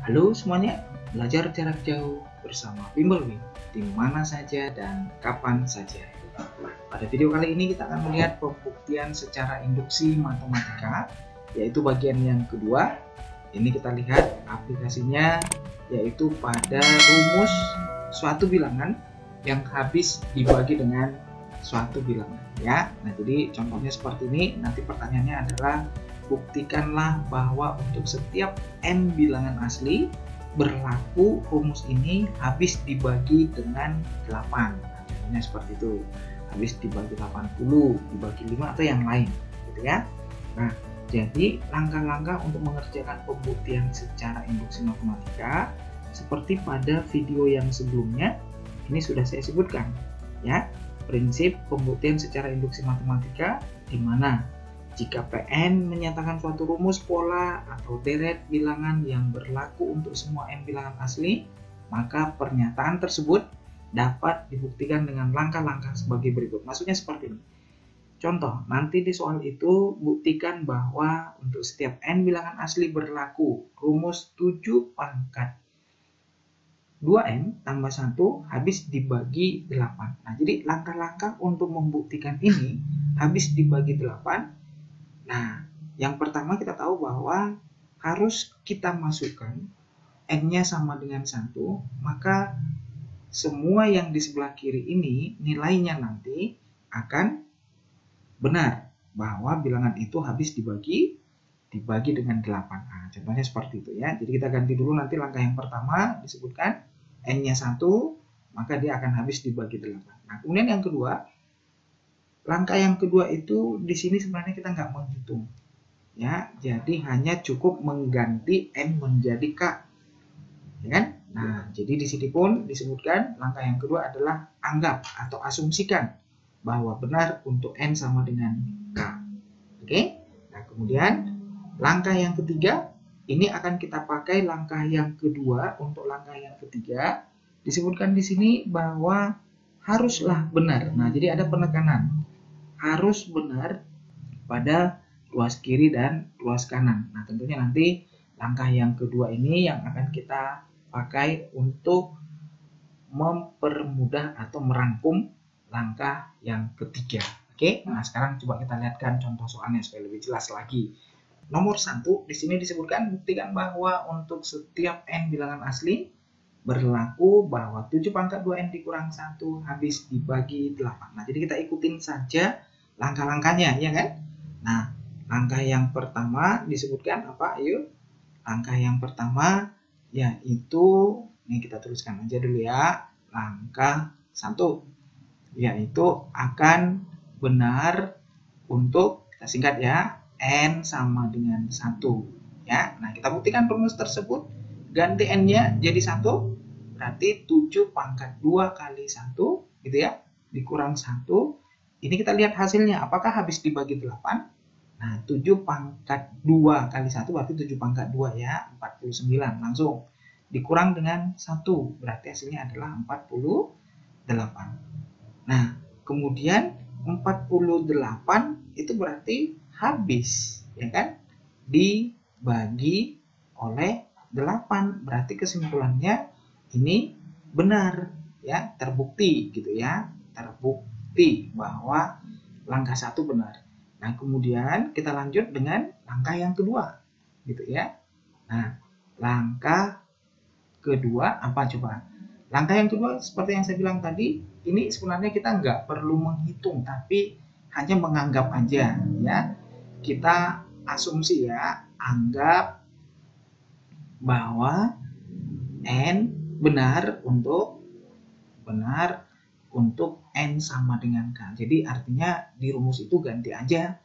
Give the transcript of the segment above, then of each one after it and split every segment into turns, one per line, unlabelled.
Halo semuanya, belajar jarak jauh bersama Bimblewing di mana saja dan kapan saja. Pada video kali ini kita akan melihat pembuktian secara induksi matematika, yaitu bagian yang kedua. Ini kita lihat aplikasinya, yaitu pada rumus suatu bilangan yang habis dibagi dengan suatu bilangan, ya. Nah, jadi contohnya seperti ini. Nanti pertanyaannya adalah buktikanlah bahwa untuk setiap n bilangan asli berlaku rumus ini habis dibagi dengan 8. Nah, contohnya seperti itu. Habis dibagi 80, dibagi 5 atau yang lain, gitu ya. Nah, jadi langkah-langkah untuk mengerjakan pembuktian secara induksi matematika seperti pada video yang sebelumnya ini sudah saya sebutkan, ya. Prinsip pembuktian secara induksi matematika di mana jika Pn menyatakan suatu rumus pola atau deret bilangan yang berlaku untuk semua n bilangan asli, maka pernyataan tersebut dapat dibuktikan dengan langkah-langkah sebagai berikut. Maksudnya seperti ini. Contoh, nanti di soal itu buktikan bahwa untuk setiap n bilangan asli berlaku rumus 7 pangkat 2n tambah 1 habis dibagi 8. Nah, jadi langkah-langkah untuk membuktikan ini habis dibagi 8. Nah, yang pertama kita tahu bahwa harus kita masukkan n-nya sama dengan 1, maka semua yang di sebelah kiri ini nilainya nanti akan benar bahwa bilangan itu habis dibagi dengan 8. Nah, contohnya seperti itu ya. Jadi kita ganti dulu, nanti langkah yang pertama disebutkan n-nya 1, maka dia akan habis dibagi 8. Nah, kemudian yang kedua, langkah yang kedua itu di sini sebenarnya kita nggak menghitung, ya. Jadi hanya cukup mengganti n menjadi k, ya kan? Nah, jadi di sini pun disebutkan langkah yang kedua adalah anggap atau asumsikan bahwa benar untuk n sama dengan k. Oke? Nah, kemudian langkah yang ketiga ini akan kita pakai langkah yang kedua. Untuk langkah yang ketiga disebutkan di sini bahwa haruslah benar. Nah, jadi ada penekanan. Harus benar pada ruas kiri dan ruas kanan. Nah, tentunya nanti langkah yang kedua ini yang akan kita pakai untuk mempermudah atau merangkum langkah yang ketiga. Oke, nah sekarang coba kita lihatkan contoh soalnya supaya lebih jelas lagi. Nomor 1 di sini disebutkan buktikan bahwa untuk setiap n bilangan asli berlaku bahwa 7 pangkat 2n dikurang 1 habis dibagi 8. Nah, jadi kita ikutin saja langkah-langkahnya, ya kan? Nah, langkah yang pertama disebutkan apa? Yuk, langkah yang pertama yaitu, ini kita tuliskan aja dulu ya. Langkah 1 yaitu akan benar untuk, kita singkat ya, n sama dengan 1, ya. Nah, kita buktikan rumus tersebut. Ganti n-nya jadi 1, berarti 7 pangkat 2 kali 1, gitu ya, dikurang 1. Ini kita lihat hasilnya, apakah habis dibagi 8? Nah, 7 pangkat 2 kali 1 berarti 7 pangkat 2 ya, 49. Langsung dikurang dengan 1, berarti hasilnya adalah 48. Nah, kemudian 48 itu berarti habis, ya kan? Dibagi oleh 8. Berarti kesimpulannya ini benar, ya, terbukti gitu ya. Terbukti bahwa langkah 1 benar. Nah, kemudian kita lanjut dengan langkah yang kedua, gitu ya. Nah, langkah kedua apa coba? Langkah yang kedua seperti yang saya bilang tadi, ini sebenarnya kita nggak perlu menghitung, tapi hanya menganggap aja, ya. Kita asumsi ya, anggap bahwa n benar untuk n sama dengan k. Jadi artinya di rumus itu ganti aja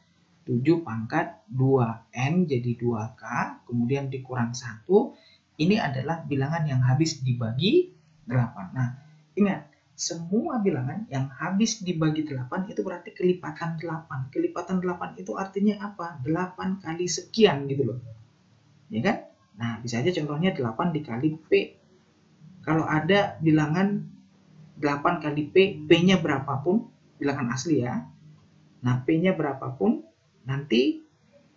7 pangkat 2n jadi 2k, kemudian dikurang 1. Ini adalah bilangan yang habis dibagi 8. Nah, ingat, semua bilangan yang habis dibagi 8 itu berarti kelipatan 8. Kelipatan 8 itu artinya apa? 8 kali sekian gitu loh. Ya kan? Nah, bisa aja contohnya 8 dikali P. Kalau ada bilangan 8 kali P, P-nya berapapun, bilangan asli ya. Nah, P-nya berapapun, nanti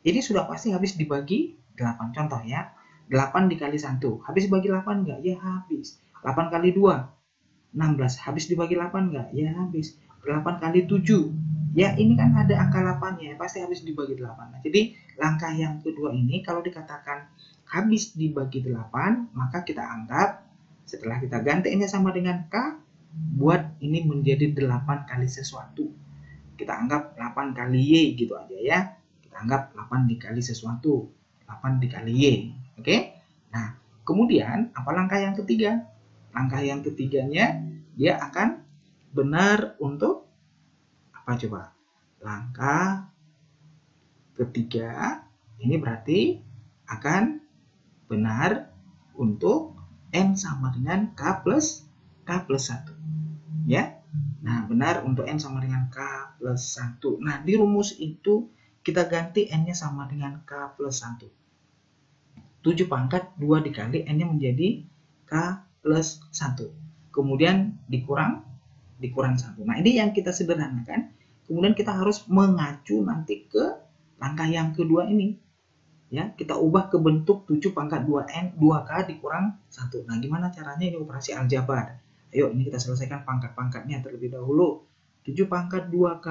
ini sudah pasti habis dibagi 8. Contoh ya, 8 dikali 1. Habis dibagi 8 enggak? Ya habis. 8 kali 2, 16. Habis dibagi 8 enggak? Ya habis. 8 kali 7. Ya ini kan ada angka 8-nya, pasti habis dibagi 8. Nah, jadi langkah yang kedua ini kalau dikatakan habis dibagi 8, maka kita anggap setelah kita ganti N-nya sama dengan K, buat ini menjadi 8 kali sesuatu. Kita anggap 8 kali Y gitu aja ya. Kita anggap 8 dikali sesuatu. 8 dikali Y. Oke? Nah, kemudian apa langkah yang ketiga? Langkah yang ketiganya dia akan benar untuk apa coba? Langkah ketiga ini berarti akan benar untuk N sama dengan K plus 1. Ya. Nah, benar untuk N sama dengan K plus 1. Nah, di rumus itu kita ganti N-nya sama dengan K plus 1. 7 pangkat 2 dikali N-nya menjadi K plus 1. Kemudian dikurang 1. Nah, ini yang kita sederhanakan. Kemudian kita harus mengacu nanti ke langkah yang kedua ini. Ya, kita ubah ke bentuk 7 pangkat 2N, 2K dikurang 1. Nah, gimana caranya? Ini operasi aljabar. Ayo, ini kita selesaikan pangkat-pangkatnya terlebih dahulu. 7 pangkat 2K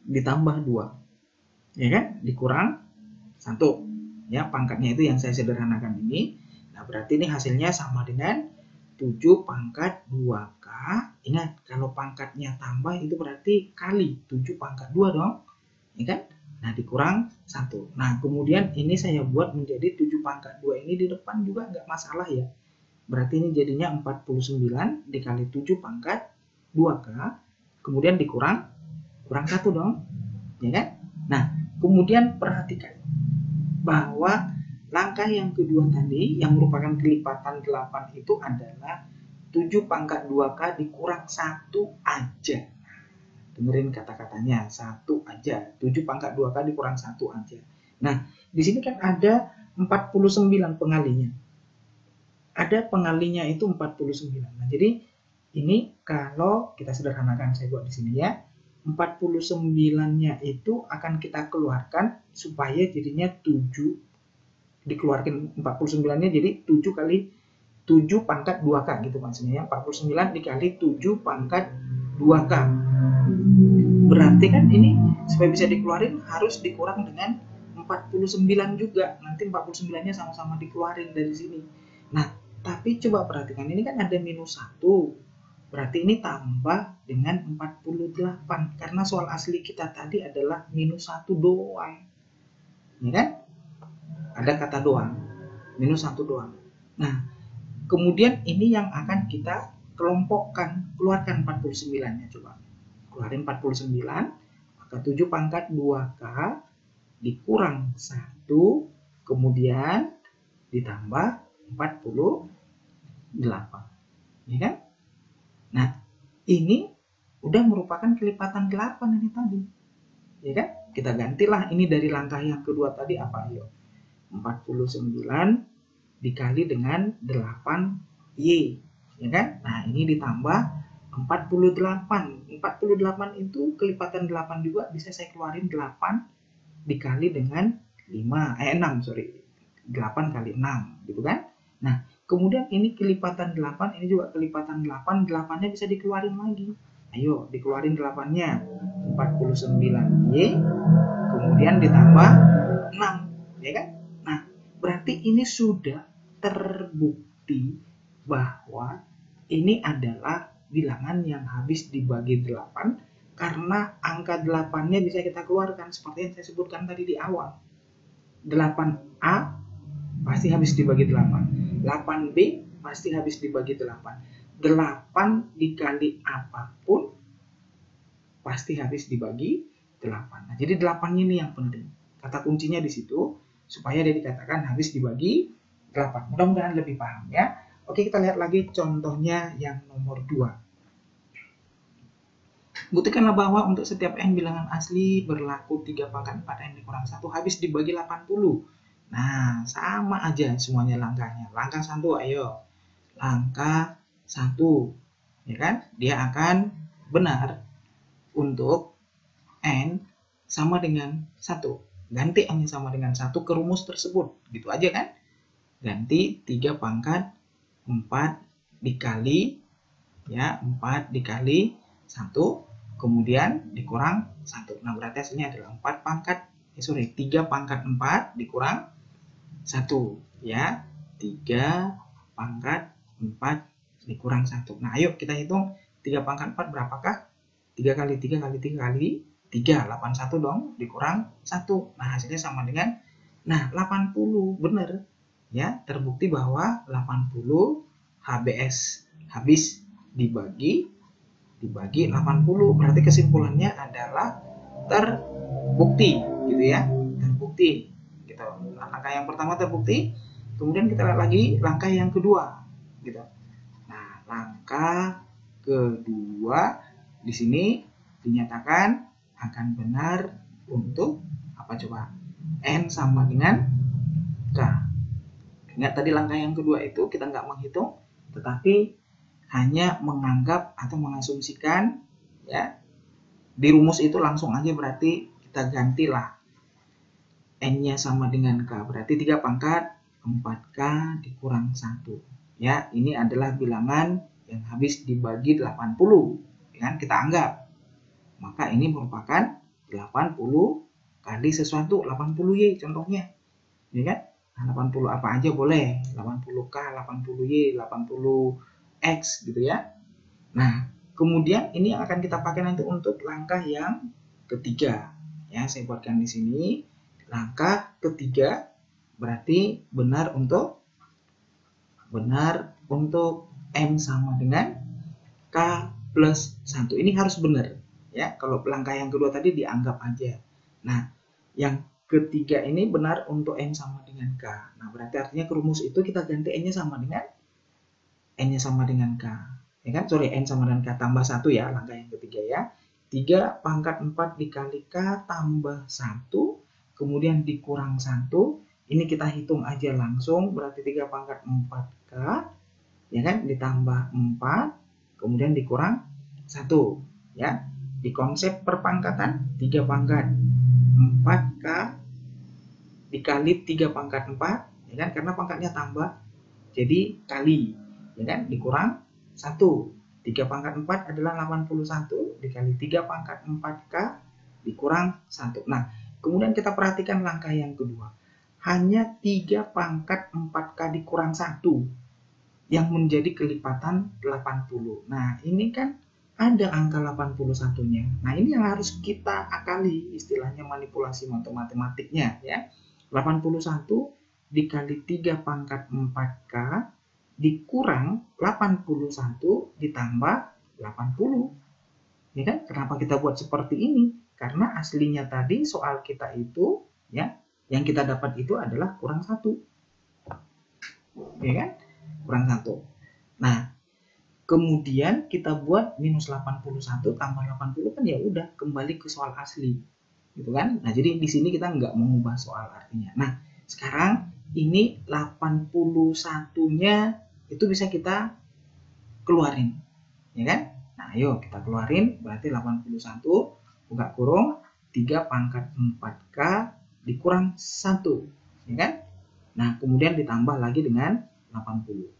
ditambah 2. Ya kan? Dikurang 1. Ya, pangkatnya itu yang saya sederhanakan ini. Nah, berarti ini hasilnya sama dengan 7 pangkat 2K. Ingat, kalau pangkatnya tambah itu berarti kali 7 pangkat 2 dong. Ya kan? Nah, dikurang 1. Nah, kemudian ini saya buat menjadi 7 pangkat 2 ini di depan juga nggak masalah ya. Berarti ini jadinya 49 dikali 7 pangkat 2K. Kemudian dikurang 1 dong. Ya kan? Nah, kemudian perhatikan bahwa langkah yang kedua tadi yang merupakan kelipatan 8 itu adalah 7 pangkat 2K dikurang 1 aja. Dengerin kata-katanya, 1 aja. 7 pangkat 2K dikurang 1 aja. Nah, di sini kan ada 49 pengalinya. Ada pengalinya itu 49. Nah, jadi ini kalau kita sederhanakan, saya buat di sini ya. 49-nya itu akan kita keluarkan supaya jadinya 7. Dikeluarkan 49-nya jadi 7 kali 7 pangkat 2K gitu maksudnya ya. 49 dikali 7 pangkat 2K. Berarti kan ini supaya bisa dikeluarin harus dikurang dengan 49 juga. Nanti 49-nya sama-sama dikeluarin dari sini. Nah, tapi coba perhatikan ini kan ada minus 1. Berarti ini tambah dengan 48. Karena soal asli kita tadi adalah minus 1 doang. Ya kan? Ada kata doang. Minus 1 doang. Nah, kemudian ini yang akan kita kelompokkan. Keluarkan 49-nya coba. Keluarin 49. Maka 7 pangkat 2K dikurang 1. Kemudian ditambah 48. Ya kan? Nah, ini udah merupakan kelipatan 8 ini tadi. Ya kan? Kita gantilah ini dari langkah yang kedua tadi apa? Ayo. 49 dikali dengan 8Y. Ya kan? Nah, ini ditambah 48. 48 itu kelipatan 8 juga bisa saya keluarin 8 dikali dengan 6, sorry. 8 kali 6, gitu kan? Nah, kemudian ini kelipatan 8, ini juga kelipatan 8, 8-nya bisa dikeluarin lagi. Ayo, dikeluarin 8-nya. 49Y, kemudian ditambah 6, ya kan? Nah, berarti ini sudah terbukti bahwa ini adalah bilangan yang habis dibagi 8 karena angka 8-nya bisa kita keluarkan seperti yang saya sebutkan tadi di awal. 8A pasti habis dibagi 8. 8B pasti habis dibagi 8. 8 dikali apapun pasti habis dibagi 8. Nah, jadi 8 ini yang penting. Kata kuncinya di situ supaya dia dikatakan habis dibagi 8. Mudah-mudahan lebih paham ya. Oke, kita lihat lagi contohnya yang nomor 2. Buktikanlah bahwa untuk setiap N bilangan asli berlaku 3 pangkat 4N dikurang 1 habis dibagi 80. Nah, sama aja semuanya langkahnya. Langkah 1, ayo. Langkah 1. Ya kan? Dia akan benar untuk N sama dengan 1. Ganti N sama dengan 1 ke rumus tersebut. Gitu aja kan? ganti 3 pangkat 4 dikali, ya, 4 dikali 1, kemudian dikurang 1. Nah, berarti hasilnya adalah 3 pangkat 4 dikurang 1, ya. 3 pangkat 4 dikurang 1. Nah, ayo kita hitung 3 pangkat 4 berapakah? 3 kali 3 kali 3 kali 3, 81 dong, dikurang 1. Nah, hasilnya sama dengan, nah, 80, bener. Ya, terbukti bahwa 80 habis dibagi 80. Berarti kesimpulannya adalah terbukti, gitu ya. Terbukti. Gitu. Nah, langkah yang pertama terbukti, kemudian kita lihat lagi langkah yang kedua, gitu. Nah, langkah kedua di sini dinyatakan akan benar untuk apa coba? N sama dengan K. Ingat tadi langkah yang kedua itu kita nggak menghitung, tetapi hanya menganggap atau mengasumsikan, ya. Di rumus itu langsung aja, berarti kita gantilah N-nya sama dengan K. Berarti 3 pangkat 4K dikurang 1. Ya, ini adalah bilangan yang habis dibagi 80. Ya, kita anggap. Maka ini merupakan 80 kali sesuatu, 80Y contohnya. Ya kan? Nah, 80 apa aja boleh. 80K, 80Y, 80X gitu ya. Nah, kemudian ini yang akan kita pakai nanti untuk langkah yang ketiga. Ya, saya buatkan di sini. Langkah ketiga berarti benar untuk M sama dengan K plus 1. Ini harus benar. Ya, kalau langkah yang kedua tadi dianggap aja. Nah, yang ketiga ini benar untuk M sama dengan K. Nah, berarti artinya ke rumus itu kita ganti N-nya sama dengan K. Ya kan? Sorry, N sama dengan K tambah 1 ya, langkah yang ketiga ya. 3 pangkat 4 dikali K tambah 1, kemudian dikurang 1. Ini kita hitung aja langsung, berarti 3 pangkat 4K, ya kan? Ditambah 4, kemudian dikurang 1. Ya, di konsep perpangkatan 3 pangkat 4K dikali 3 pangkat 4, ya kan? Karena pangkatnya tambah, jadi kali, ya kan? Dikurang 1. 3 pangkat 4 adalah 81 dikali 3 pangkat 4K dikurang 1. Nah, kemudian kita perhatikan langkah yang kedua. Hanya 3 pangkat 4K dikurang 1 yang menjadi kelipatan 80. Nah, ini kan ada angka 81-nya. Nah, ini yang harus kita akali, istilahnya manipulasi matematiknya ya. 81 dikali 3 pangkat 4K dikurang 81 ditambah 80. Ya kan? Kenapa kita buat seperti ini? Karena aslinya tadi soal kita itu, ya, yang kita dapat itu adalah kurang 1. Ya kan? Kurang 1. Nah, kemudian kita buat minus 81 tambah 80 kan ya udah kembali ke soal asli. Gitu kan? Nah, jadi di sini kita nggak mengubah soal artinya. Nah, sekarang ini 81-nya itu bisa kita keluarin, ya kan? Nah, ayo kita keluarin, berarti 81 buka kurung 3 pangkat 4K dikurang 1, ya kan? Nah, kemudian ditambah lagi dengan 80,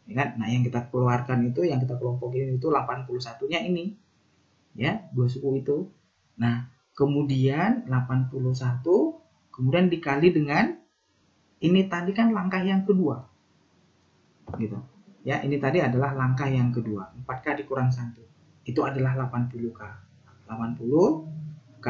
ya kan? Nah, yang kita keluarkan itu, yang kita kelompokin itu 81-nya ini, ya, dua suku itu. Nah, kemudian 81 kemudian dikali dengan ini tadi kan langkah yang kedua, gitu. Ya, ini tadi adalah langkah yang kedua. 4K dikurang 1. Itu adalah 80K. 80K.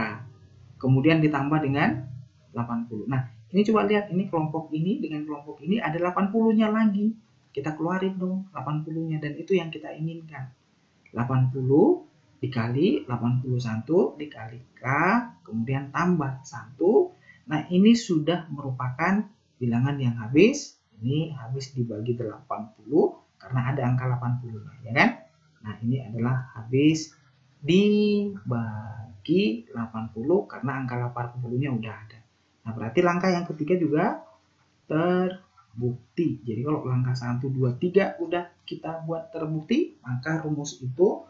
Kemudian ditambah dengan 80. Nah, ini coba lihat, ini kelompok ini dengan kelompok ini ada 80-nya lagi. Kita keluarin dong 80-nya, dan itu yang kita inginkan. 80 dikali 81 dikali K, kemudian tambah 1. Nah, ini sudah merupakan bilangan yang habis. Ini habis dibagi 80 karena ada angka 80-nya, ya kan? Nah, ini adalah habis dibagi 80 karena angka 80-nya udah ada. Nah, berarti langkah yang ketiga juga terbukti. Jadi kalau langkah 1, 2, 3 udah kita buat terbukti, maka rumus itu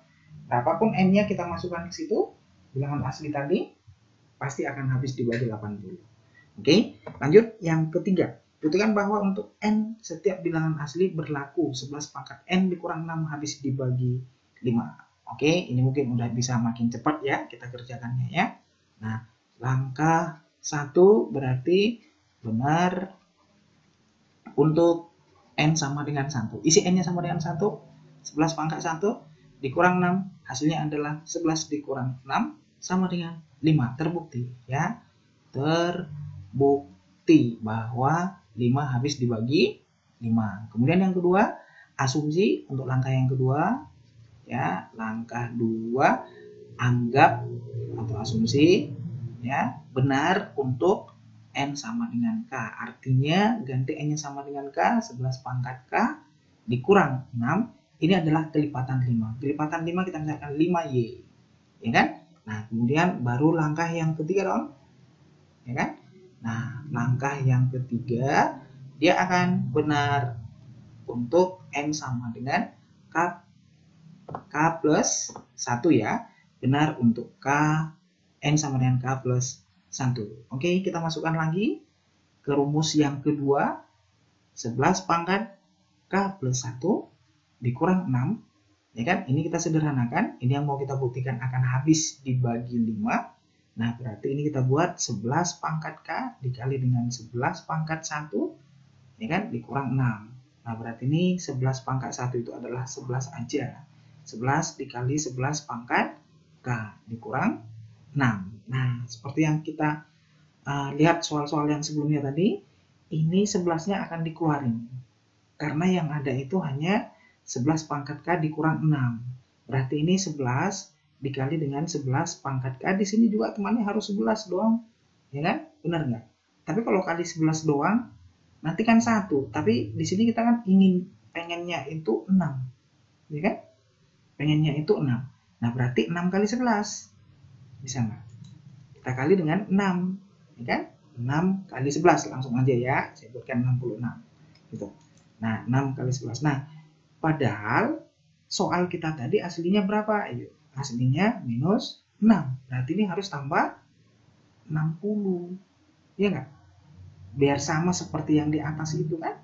berapapun N-nya kita masukkan ke situ, bilangan asli tadi pasti akan habis dibagi 80. Oke, lanjut yang ketiga. buktikan bahwa untuk n setiap bilangan asli berlaku 11 pangkat n dikurang 6 habis dibagi 5. Oke, ini mungkin udah bisa makin cepat ya kita kerjakannya ya. Nah, langkah 1 berarti benar untuk n sama dengan 1. Isi n-nya sama dengan 1, 11 pangkat 1 dikurang 6, hasilnya adalah 11 dikurang 6 sama dengan 5. Terbukti ya. Terbukti bahwa 5 habis dibagi 5. Kemudian yang kedua, asumsi untuk langkah yang kedua ya, langkah 2 anggap atau asumsi ya benar untuk n sama dengan k. Artinya ganti n-nya sama dengan k, 11 pangkat k dikurang 6, ini adalah kelipatan 5. Kelipatan 5 kita misalkan 5y. Ya kan? Nah, kemudian baru langkah yang ketiga dong. Ya kan? Nah, langkah yang ketiga dia akan benar untuk n sama dengan k plus 1 ya. Benar untuk k n sama dengan k plus 1. Oke, kita masukkan lagi ke rumus yang kedua. 11 pangkat k plus 1 dikurang 6. Ya kan? Ini kita sederhanakan. Ini yang mau kita buktikan akan habis dibagi 5. Nah, berarti ini kita buat 11 pangkat k dikali dengan 11 pangkat 1, ya kan, dikurang 6. Nah, berarti ini 11 pangkat 1 itu adalah 11 aja. 11 dikali 11 pangkat k dikurang 6. Nah, seperti yang kita lihat soal-soal yang sebelumnya tadi, ini 11-nya akan dikeluarin. Karena yang ada itu hanya 11 pangkat k dikurang 6. Berarti ini 11 dikali dengan 11 pangkat k, di sini juga temannya harus 11 doang, ya kan? Benar nggak? Tapi kalau kali 11 doang, nanti kan 1. Tapi di sini kita kan pengennya itu 6, ya kan? Pengennya itu 6. Nah, berarti 6 kali 11, bisa nggak? Kita kali dengan 6, ya kan? 6 kali 11, langsung aja ya, saya buatkan 66, gitu. Nah, 6 kali 11. Nah, padahal soal kita tadi aslinya berapa? Ayo. Aslinya minus 6. Berarti ini harus tambah 60. Ya nggak? Biar sama seperti yang di atas itu kan.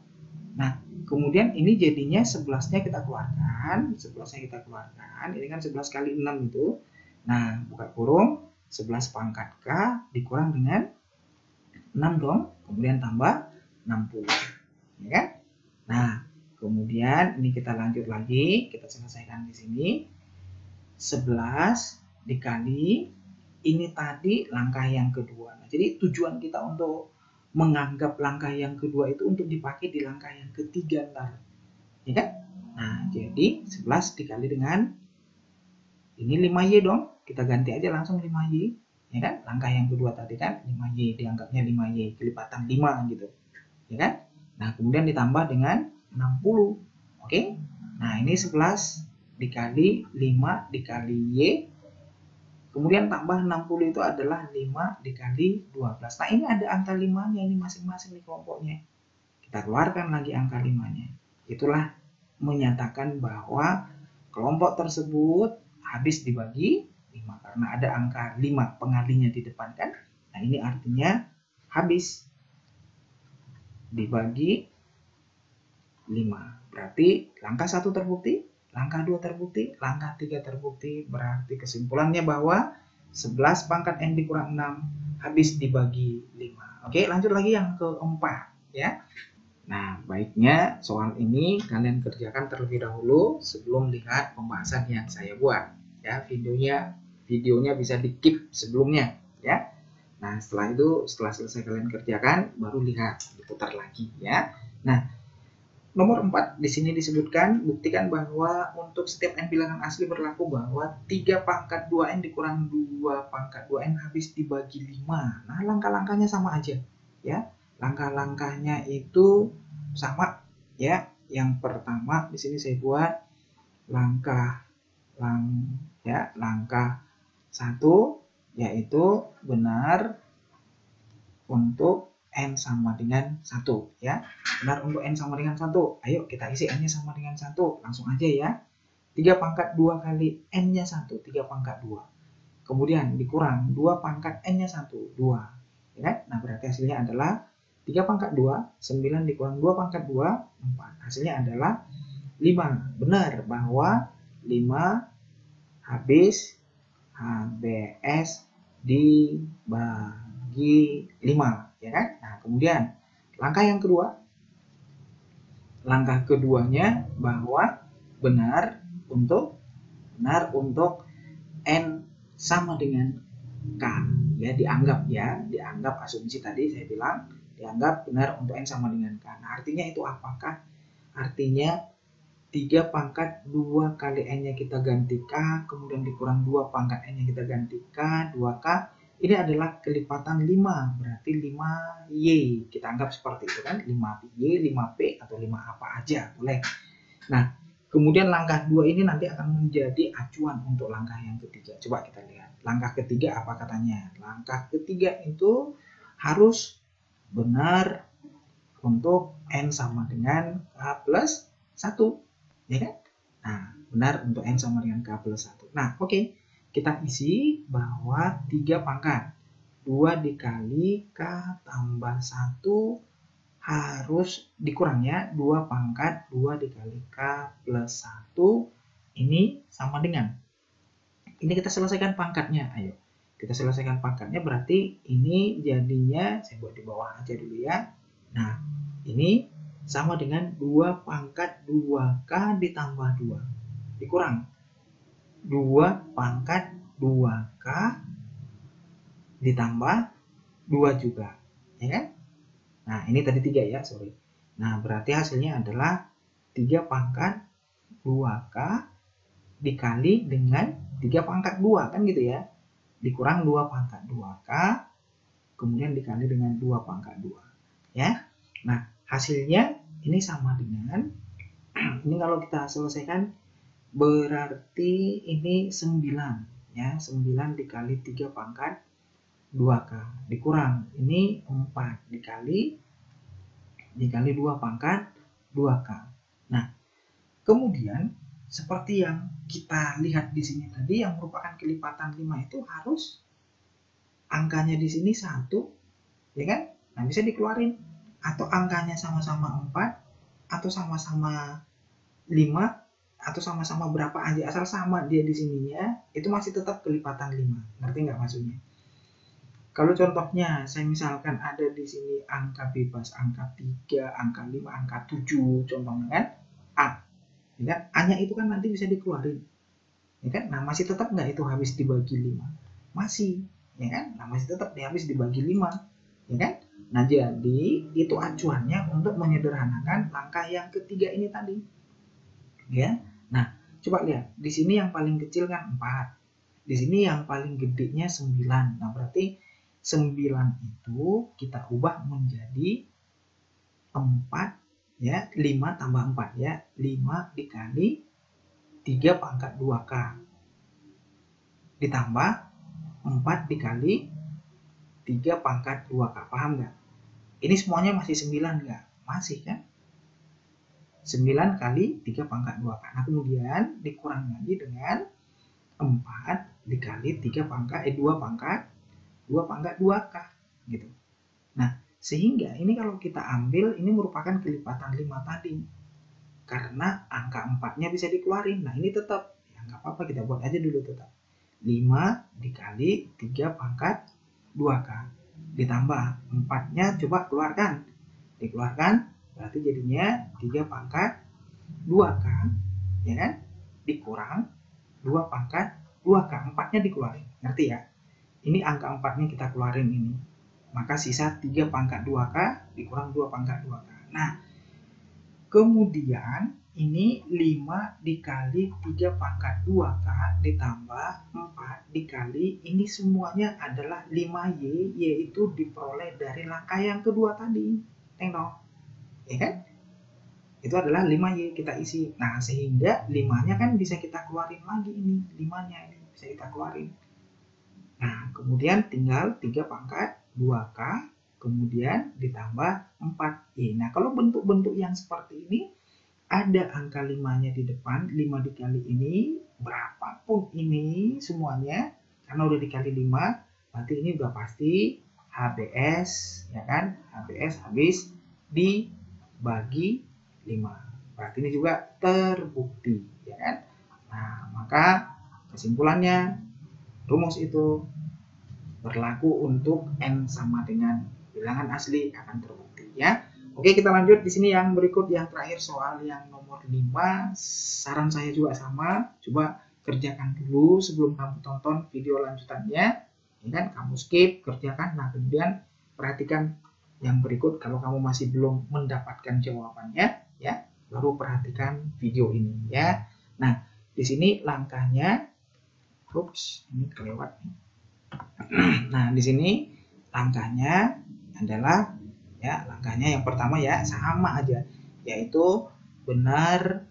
Nah, kemudian ini jadinya 11-nya kita keluarkan. 11-nya kita keluarkan. Ini kan 11 kali 6 itu. Nah, buka kurung. 11 pangkat k dikurang dengan 6 dong. Kemudian tambah 60. Ya kan? Nah, kemudian ini kita lanjut lagi. Kita selesaikan di sini. 11 dikali ini tadi langkah yang kedua. Nah, jadi tujuan kita untuk menganggap langkah yang kedua itu untuk dipakai di langkah yang ketiga ntar. Ya kan? Nah, jadi 11 dikali dengan ini 5y dong. Kita ganti aja langsung 5y. Ya kan? Langkah yang kedua tadi kan 5y, dianggapnya 5y, kelipatan 5 gitu. Ya kan? Nah, kemudian ditambah dengan 60. Oke? Nah, ini 11 dikali 5 dikali y, kemudian tambah 60 itu adalah 5 dikali 12. Nah, ini ada angka 5-nya ini masing-masing nih kelompoknya. Kita keluarkan lagi angka 5-nya. Itulah menyatakan bahwa kelompok tersebut habis dibagi 5 karena ada angka 5 pengalinya di depan kan. Nah, ini artinya habis dibagi 5. Berarti langkah 1 terbukti, langkah 2 terbukti, langkah 3 terbukti. Berarti kesimpulannya bahwa 11 pangkat n dikurang 6 habis dibagi 5. Oke, lanjut lagi yang keempat ya. Nah, baiknya soal ini kalian kerjakan terlebih dahulu sebelum lihat pembahasan yang saya buat ya. Videonya bisa di-keep sebelumnya ya. Nah, setelah selesai kalian kerjakan baru lihat, diputar lagi ya. Nah, nomor 4 di sini disebutkan, buktikan bahwa untuk setiap n bilangan asli berlaku bahwa 3 pangkat 2n dikurang 2 pangkat 2n habis dibagi 5. Nah, langkah-langkahnya sama aja ya. Langkah-langkahnya itu sama ya. Yang pertama di sini saya buat langkah 1 yaitu benar untuk n sama dengan 1 ya. Benar untuk n sama dengan 1. Ayo kita isi n-nya sama dengan 1. Langsung aja ya. 3 pangkat 2 kali n-nya 1. 3 pangkat 2. Kemudian dikurang 2 pangkat n-nya 1. 2. Ya kan? Nah, berarti hasilnya adalah 3 pangkat 2, 9 dikurang 2 pangkat 2, 4. Hasilnya adalah 5. Benar bahwa 5 habis HBS dibagi 5, ya kan? Nah, kemudian langkah yang kedua. Langkah keduanya bahwa benar untuk N sama dengan K. Ya, dianggap asumsi tadi saya bilang, dianggap benar untuk N sama dengan K. Nah, artinya itu apakah? Artinya 3 pangkat 2 kali N-nya kita ganti K, kemudian dikurang 2 pangkat N-nya kita ganti K, 2K. Ini adalah kelipatan 5, berarti 5Y. Kita anggap seperti itu kan, 5Y, 5P, atau 5 apa aja, boleh. Nah, kemudian langkah 2 ini nanti akan menjadi acuan untuk langkah yang ketiga. Coba kita lihat. Langkah ketiga apa katanya? Langkah ketiga itu harus benar untuk N sama dengan K plus 1. Ya kan? Nah, benar untuk N sama dengan K plus 1. Nah, oke. Kita isi bahwa 3 pangkat 2 dikali K tambah 1 harus dikurang ya. 2 pangkat 2 dikali K plus 1 ini sama dengan. Ini kita selesaikan pangkatnya. Ayo. Kita selesaikan pangkatnya, berarti ini jadinya, saya buat di bawah aja dulu ya. Nah, ini sama dengan 2 pangkat 2K ditambah 2. Dikurang 2 pangkat 2K ditambah 2 juga. Ya kan? Nah, ini tadi 3 ya, sorry. Nah, berarti hasilnya adalah 3 pangkat 2K dikali dengan 3 pangkat 2. Kan gitu ya. Dikurang 2 pangkat 2K, kemudian dikali dengan 2 pangkat 2. Ya. Nah, hasilnya ini sama dengan, ini kalau kita selesaikan berarti ini 9 ya, 9 dikali 3 pangkat 2K dikurang ini 4 dikali 2 pangkat 2K. Nah, kemudian seperti yang kita lihat di sini tadi, yang merupakan kelipatan 5 itu harus angkanya di sini 1, ya kan? Nah, bisa dikeluarin, atau angkanya sama-sama 4 atau sama-sama 5 atau sama-sama berapa aja, asal sama dia di sininya, itu masih tetap kelipatan 5. Ngerti nggak maksudnya? Kalau contohnya, saya misalkan ada di sini angka bebas, angka 3, angka 5, angka 7, contohnya kan, A. Ya kan? A-nya itu kan nanti bisa dikeluarin. Ya kan? Nah, masih tetap nggak itu habis dibagi 5? Masih. Ya kan? Nah, masih tetap dia habis dibagi 5. Ya kan? Nah, jadi itu acuannya untuk menyederhanakan langkah yang ketiga ini tadi. Ya. Nah, coba lihat. Di sini yang paling kecil kan 4. Di sini yang paling gedenya 9. Nah, berarti 9 itu kita ubah menjadi 4 ya, 5 tambah 4 ya. 5 dikali 3 pangkat 2K ditambah 4 dikali 3 pangkat 2K. Paham nggak? Ini semuanya masih 9 nggak? Masih kan? 9 kali 3 pangkat 2K. Nah, kemudian dikurang lagi dengan 4 dikali 3 pangkat 2 pangkat 2K gitu. Nah, sehingga ini kalau kita ambil, ini merupakan kelipatan 5 tadi. Karena angka 4-nya bisa dikeluarin. Nah, ini tetap, ya nggak apa-apa, kita buat aja dulu tetap. 5 dikali 3 pangkat 2K. Ditambah 4-nya coba keluarkan. Dikeluarkan, berarti jadinya 3 pangkat 2K. Ya kan? Dikurang 2 pangkat 2K. 4-nya dikeluarin. Ngerti ya? Ini angka 4-nya kita keluarin ini. Maka sisa 3 pangkat 2K dikurang 2 pangkat 2K. Nah, kemudian ini 5 dikali 3 pangkat 2K ditambah 4 dikali, ini semuanya adalah 5Y, yaitu diperoleh dari langkah yang kedua tadi. Tengok. Ya kan? Itu adalah 5Y, kita isi. Nah, sehingga 5-nya kan bisa kita keluarin lagi ini. 5-nya ini bisa kita keluarin. Nah, kemudian tinggal 3 pangkat 2K, kemudian ditambah 4Y. Nah, kalau bentuk-bentuk yang seperti ini, ada angka 5-nya di depan, 5 dikali ini, berapapun ini semuanya, karena udah dikali 5, berarti ini udah pasti HBS, ya kan? HBS habis dibagi 5. Berarti ini juga terbukti, ya kan? Nah, maka kesimpulannya rumus itu berlaku untuk N sama dengan bilangan asli akan terbukti, ya. Oke, kita lanjut di sini yang berikut, yang terakhir soal yang nomor 5. Saran saya juga sama, coba kerjakan dulu sebelum kamu tonton video lanjutannya, ya kan? Kamu skip, kerjakan, nah kemudian perhatikan yang berikut. Kalau kamu masih belum mendapatkan jawabannya, ya, baru perhatikan video ini, ya. Nah, di sini langkahnya, ini kelewat nih. Nah, di sini langkahnya adalah, ya, langkahnya yang pertama ya sama aja, yaitu benar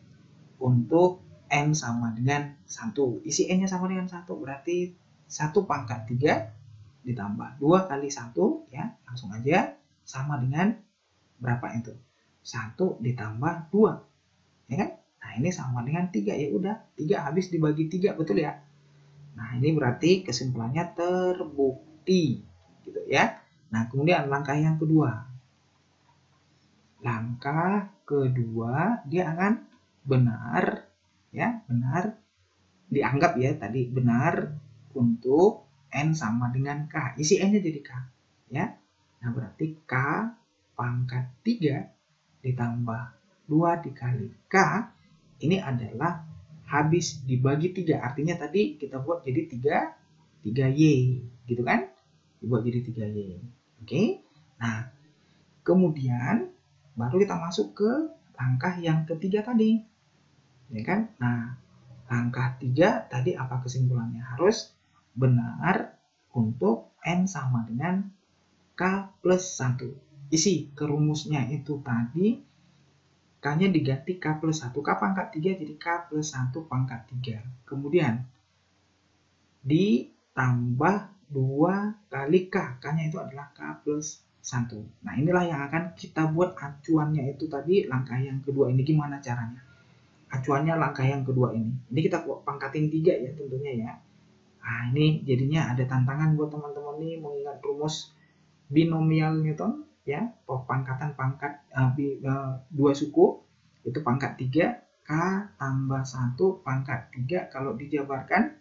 untuk N sama dengan 1. Isi N nya sama dengan 1, berarti 1 pangkat 3 ditambah 2 kali 1, ya, langsung aja sama dengan berapa itu? 1 ditambah 2, ya kan? Nah, ini sama dengan 3, ya udah, 3 habis dibagi 3, betul ya? Nah, ini berarti kesimpulannya terbukti, gitu ya. Nah, kemudian langkah yang kedua. Langkah kedua, dia akan benar, ya, benar, dianggap ya tadi benar untuk N sama dengan K. Isi N nya jadi K, ya. Nah, berarti K pangkat 3 ditambah 2 dikali K, ini adalah habis dibagi 3. Artinya tadi kita buat jadi 3Y, gitu kan? Dibuat jadi 3Y. Oke. Nah, kemudian baru kita masuk ke langkah yang ketiga tadi, ya kan? Nah, langkah 3 tadi apa kesimpulannya? Harus benar untuk N sama dengan K plus 1. Isi ke rumusnya itu tadi, K-nya diganti K plus 1. K pangkat 3 jadi K plus 1 pangkat 3. Kemudian ditambah 2 kali K. K-nya itu adalah K plus 1. Nah, inilah yang akan kita buat acuannya itu tadi, langkah yang kedua ini. Gimana caranya? Acuannya langkah yang kedua ini. Ini kita pangkatin 3 ya tentunya ya. Nah, ini jadinya ada tantangan buat teman-teman nih mengingat rumus binomial Newton ya. Pangkatan pangkat 2 suku itu pangkat 3, K tambah 1 pangkat 3. Kalau dijabarkan,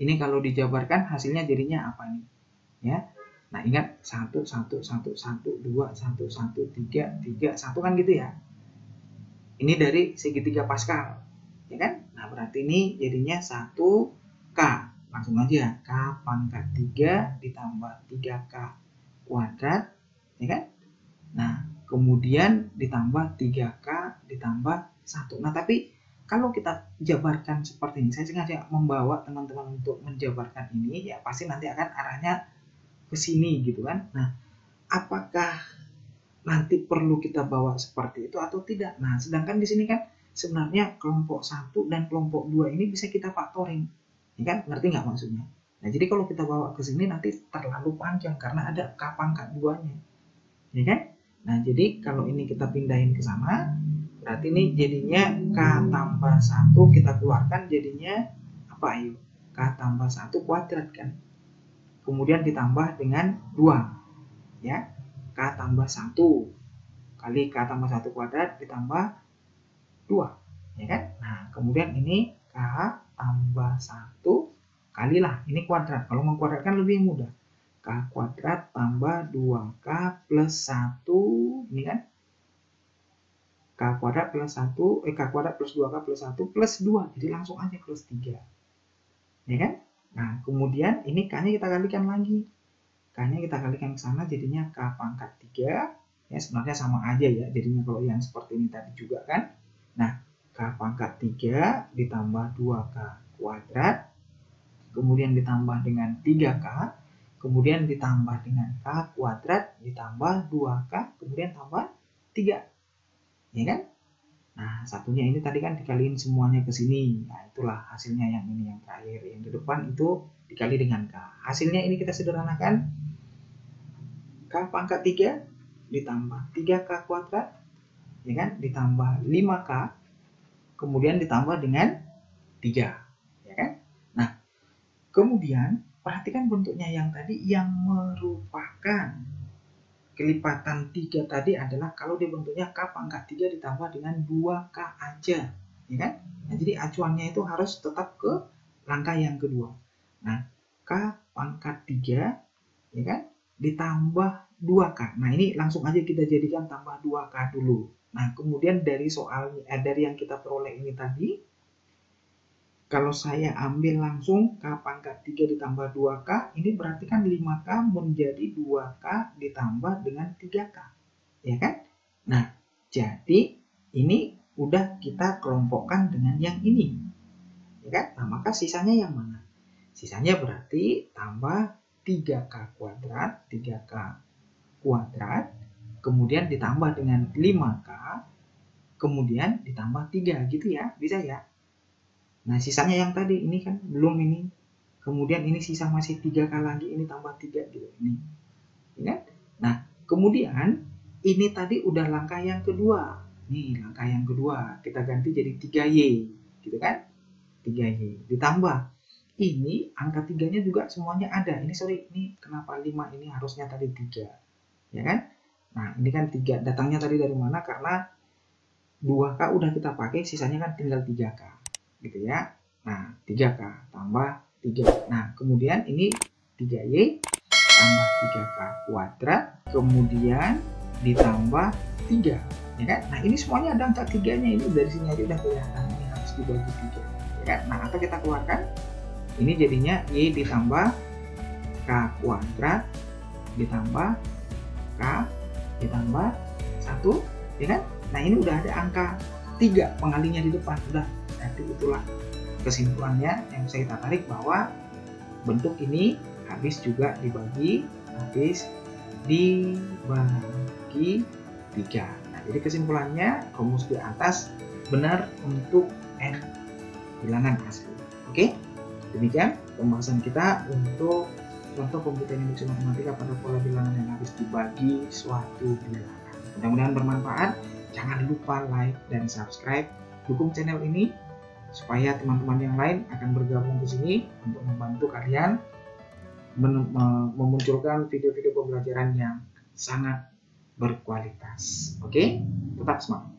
ini kalau dijabarkan hasilnya jadinya apa nih? Ya. Nah, ingat 1 1 1 1 2 1 1 3 3 1 kan gitu ya. Ini dari segitiga Pascal, ya kan? Nah, berarti ini jadinya 1K. Langsung aja, K pangkat 3 ditambah 3K kuadrat, ya kan? Nah, kemudian ditambah 3K ditambah 1. Nah, tapi kalau kita jabarkan seperti ini, saya sengaja membawa teman-teman untuk menjabarkan ini, ya pasti nanti akan arahnya ke sini gitu kan. Nah, apakah nanti perlu kita bawa seperti itu atau tidak? Nah, sedangkan di sini kan sebenarnya kelompok 1 dan kelompok 2 ini bisa kita faktoring. Ya kan? Ngerti nggak maksudnya? Nah, jadi kalau kita bawa ke sini nanti terlalu panjang karena ada K pangkat 2-nya. Ya kan? Nah, jadi kalau ini kita pindahin ke sana, berarti ini jadinya K tambah 1 kita keluarkan jadinya apa ayo? K tambah 1 kuadrat kan? Kemudian ditambah dengan 2, ya, K tambah 1 kali K tambah 1 kuadrat ditambah 2, ya kan? Nah, kemudian ini K tambah 1 kalilah, ini kuadrat, kalau mengkuadratkan lebih mudah, K kuadrat tambah 2K plus 1, ini kan? K kuadrat plus 1, K kuadrat plus 2K plus 1 plus 2, jadi langsung aja plus 3, ya kan? Nah, kemudian ini K-nya kita kalikan lagi. K-nya kita kalikan ke sana jadinya K pangkat 3. Ya, sebenarnya sama aja ya. Jadinya kalau yang seperti ini tadi juga kan. Nah, K pangkat 3 ditambah 2K kuadrat. Kemudian ditambah dengan 3K. Kemudian ditambah dengan K kuadrat ditambah 2K. Kemudian tambah 3. Ya kan? Nah, satunya ini tadi kan dikaliin semuanya ke sini. Nah, itulah hasilnya yang ini yang terakhir. Yang di depan itu dikali dengan K. Hasilnya ini kita sederhanakan. K pangkat 3 ditambah 3K kuadrat, ya kan? Ditambah 5K. Kemudian ditambah dengan 3, ya kan? Nah, kemudian perhatikan bentuknya yang tadi yang merupakan kelipatan 3 tadi adalah kalau dia bentuknya K pangkat 3 ditambah dengan 2K aja, ya kan? Nah, jadi acuannya itu harus tetap ke langkah yang kedua. Nah, K pangkat 3, ya kan? Ditambah 2K. Nah, ini langsung aja kita jadikan tambah 2K dulu. Nah, kemudian dari dari yang kita peroleh ini tadi, kalau saya ambil langsung K pangkat 3 ditambah 2K, ini berarti kan 5K menjadi 2K ditambah dengan 3K. Ya kan? Nah, jadi ini udah kita kelompokkan dengan yang ini. Ya kan? Nah, maka sisanya yang mana? Sisanya berarti tambah 3K kuadrat, kemudian ditambah dengan 5K, kemudian ditambah 3 gitu ya. Bisa ya? Nah, sisanya yang tadi ini kan belum ini. Kemudian ini sisa masih 3K lagi, ini tambah 3 gitu. Ini. Ya? Nah, kemudian ini tadi udah langkah yang kedua. Nih, langkah yang kedua. Kita ganti jadi 3Y. Gitu kan? 3Y. Ditambah. Ini angka 3-nya juga semuanya ada. Ini sorry, ini kenapa 5 ini harusnya tadi 3. Ya kan? Nah, ini kan 3. Datangnya tadi dari mana? Karena 2K udah kita pakai, sisanya kan tinggal 3K. Gitu ya. Nah, 3K tambah 3. Nah, kemudian ini 3Y tambah 3K kuadrat, kemudian ditambah 3. Ya kan? Nah, ini semuanya ada angka 3-nya. Ini dari sini aja udah kelihatan. Ini harus dibagi 3. Ya kan? Nah, atau kita keluarkan. Ini jadinya Y ditambah K kuadrat ditambah K ditambah 1. Ya kan? Nah, ini udah ada angka 3 pengalinya di depan. Udah. Nanti itulah kesimpulannya yang saya tarik bahwa bentuk ini habis dibagi 3. Nah, jadi kesimpulannya rumus di atas benar untuk N bilangan asli. Oke, demikian pembahasan kita untuk contoh pembuktian induksi matematika pada pola bilangan yang habis dibagi suatu bilangan. Mudah-mudahan bermanfaat. Jangan lupa like dan subscribe, dukung channel ini supaya teman-teman yang lain akan bergabung ke sini untuk membantu kalian memunculkan video-video pembelajaran yang sangat berkualitas. Oke, tetap semangat.